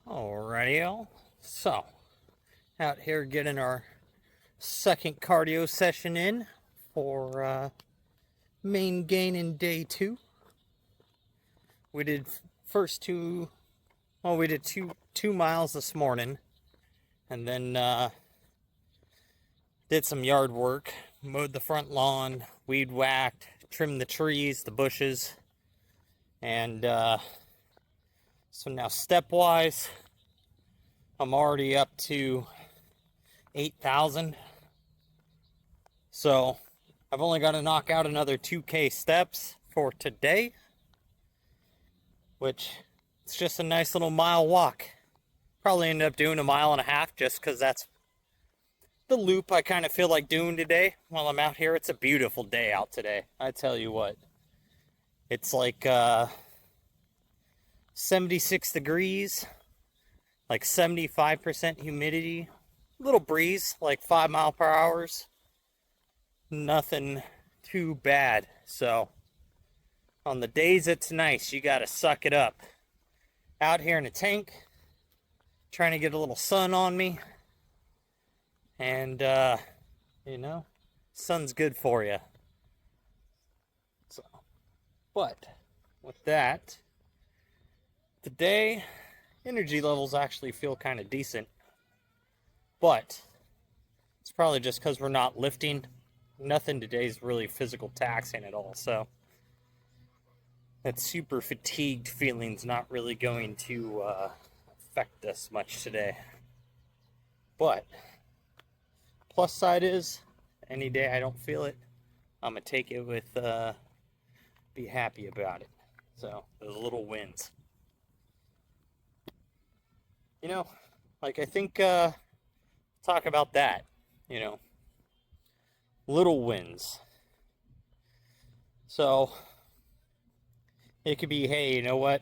Alrighty, so out here getting our second cardio session in for main gain in day two. We did first two, well, we did two miles this morning, and then did some yard work, mowed the front lawn, weed whacked, trimmed the trees, the bushes, and so now stepwise, I'm already up to 8,000. So I've only got to knock out another 2K steps for today, which it's just a nice little mile walk. Probably end up doing a mile and a half just because that's the loop I kind of feel like doing today while I'm out here. It's a beautiful day out today. I tell you what, it's like 76 degrees, like 75% humidity, little breeze, like 5 mile per hours. Nothing too bad. So on the days it's nice, you gotta suck it up. Out here in a tank, trying to get a little sun on me, and sun's good for you. So, but with that, today energy levels actually feel kind of decent, but it's probably just because we're not lifting. Nothing today's really physical taxing at all, so that super fatigued feeling's not really going to affect us much today. But plus side is, any day I don't feel it, I'm gonna take it with be happy about it. So those little wins, like I think talk about that, you know little wins. So it could be, hey, you know what,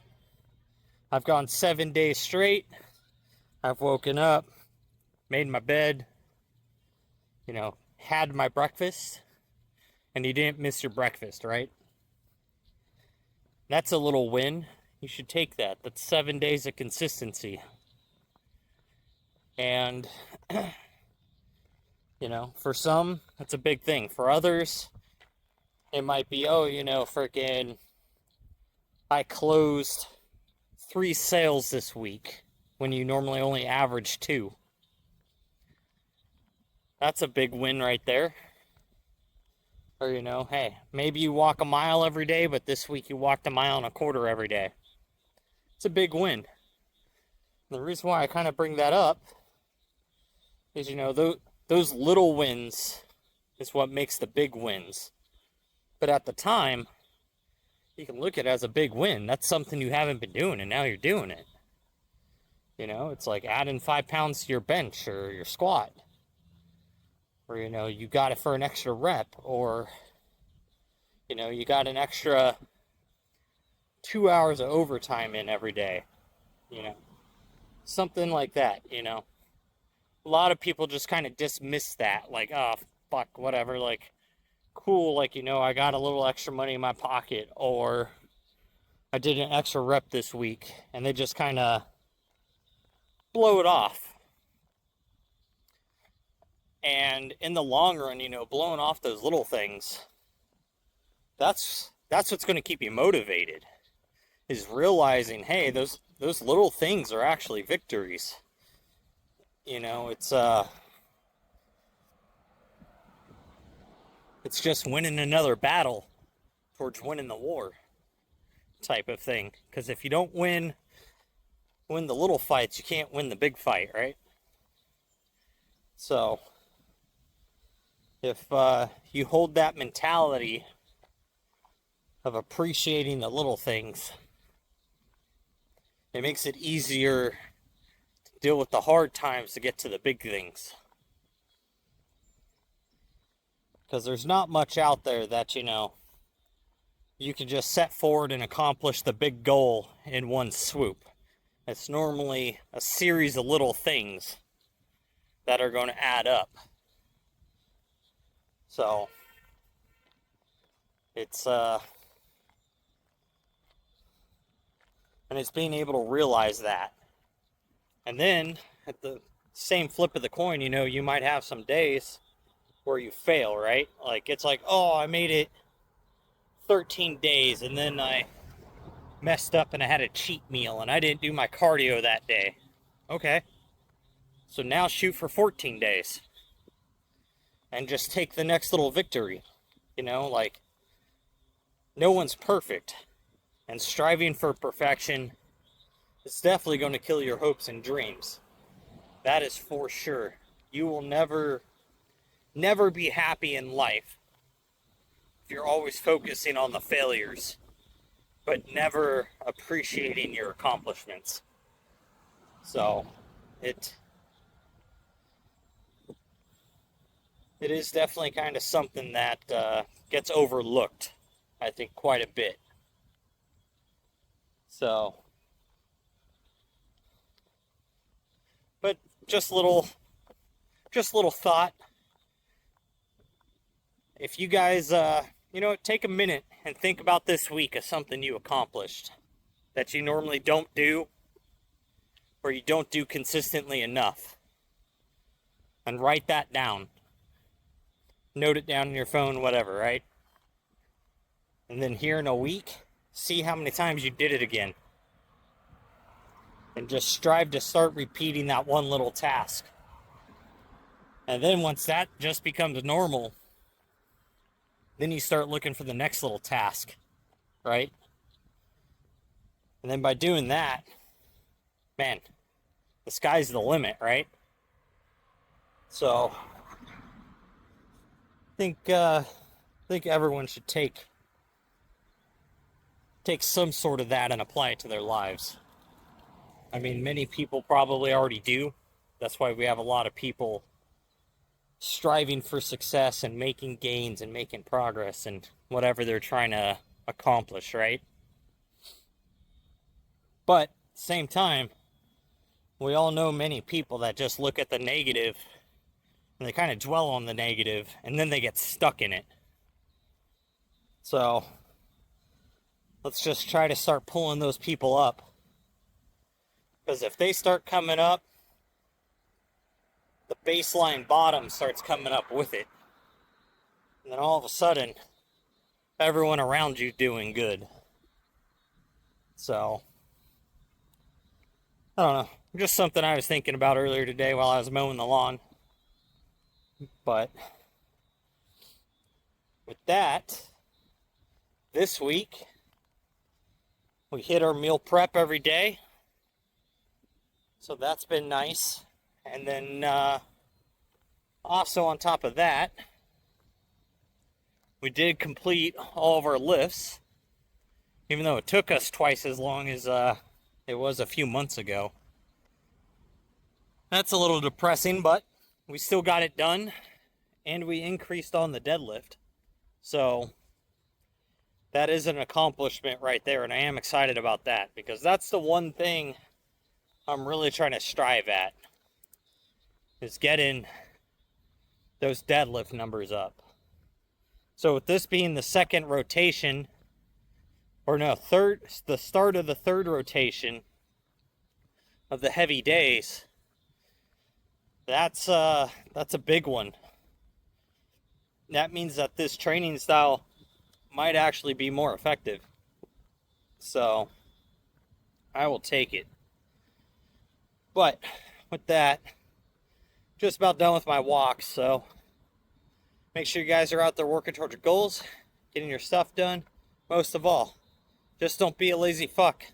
I've gone 7 days straight, I've woken up, made my bed, had my breakfast, and you didn't miss your breakfast, right? That's a little win. You should take that. That's 7 days of consistency. And, for some, that's a big thing. For others, it might be, freaking, I closed 3 sales this week when you normally only average 2. That's a big win right there. Or, hey, maybe you walk a mile every day, but this week you walked a mile and a quarter every day. It's a big win. The reason why I kind of bring that up is, those little wins is what makes the big wins. But at the time, you can look at it as a big win. That's something you haven't been doing, and now you're doing it. It's like adding 5 pounds to your bench or your squat. Or, you got it for an extra rep, or, you got an extra 2 hours of overtime in every day, something like that, A lot of people just kind of dismiss that, like, oh, fuck, whatever, like, cool, like, I got a little extra money in my pocket, or I did an extra rep this week, and they just kind of blow it off. And in the long run, blowing off those little things, that's what's going to keep you motivated, is realizing, hey, those little things are actually victories. It's just winning another battle towards winning the war type of thing. Because if you don't win the little fights, you can't win the big fight, right? So if you hold that mentality of appreciating the little things, it makes it easier to deal with the hard times to get to the big things. Because there's not much out there that, you can just set forward and accomplish the big goal in one swoop. It's normally a series of little things that are going to add up. So it's and it's being able to realize that, And then at the same flip of the coin, you know, you might have some days where you fail, right? Like it's like, oh, I made it 13 days and then I messed up and I had a cheat meal and I didn't do my cardio that day. Okay. So now shoot for 14 days and just take the next little victory. You know, like no one's perfect, and striving for perfection is definitely going to kill your hopes and dreams. That is for sure. You will never be happy in life if you're always focusing on the failures, but never appreciating your accomplishments. So it is definitely kind of something that gets overlooked, I think, quite a bit. So, but just little thought. If you guys, take a minute and think about this week as something you accomplished that you normally don't do, or you don't do consistently enough, and write that down. Note it down in your phone, whatever, right? And then here in a week, see how many times you did it again. And just strive to start repeating that one little task. And then once that just becomes normal, then you start looking for the next little task, right? And then by doing that, man, the sky's the limit, right? So I think everyone should take some sort of that and apply it to their lives. I mean, many people probably already do. That's why we have a lot of people striving for success and making gains and making progress and whatever they're trying to accomplish, right? But at the same time, we all know many people that just look at the negative and they kind of dwell on the negative and then they get stuck in it. So let's just try to start pulling those people up. Because if they start coming up, the baseline bottom starts coming up with it. And then all of a sudden, everyone around you doing good. So, I don't know. Just something I was thinking about earlier today while I was mowing the lawn. But with that, this week, we hit our meal prep every day. So that's been nice. And then also on top of that, we did complete all of our lifts, even though it took us twice as long as it was a few months ago. That's a little depressing, but we still got it done, and we increased on the deadlift. So that is an accomplishment right there, and I am excited about that, because that's the one thing I'm really trying to strive at, is getting those deadlift numbers up. So with this being the second rotation, the start of the third rotation of the heavy days, that's a big one. That means that this training style might actually be more effective. So I will take it. But with that, just about done with my walk. So make sure you guys are out there working towards your goals, getting your stuff done. Most of all, just don't be a lazy fuck.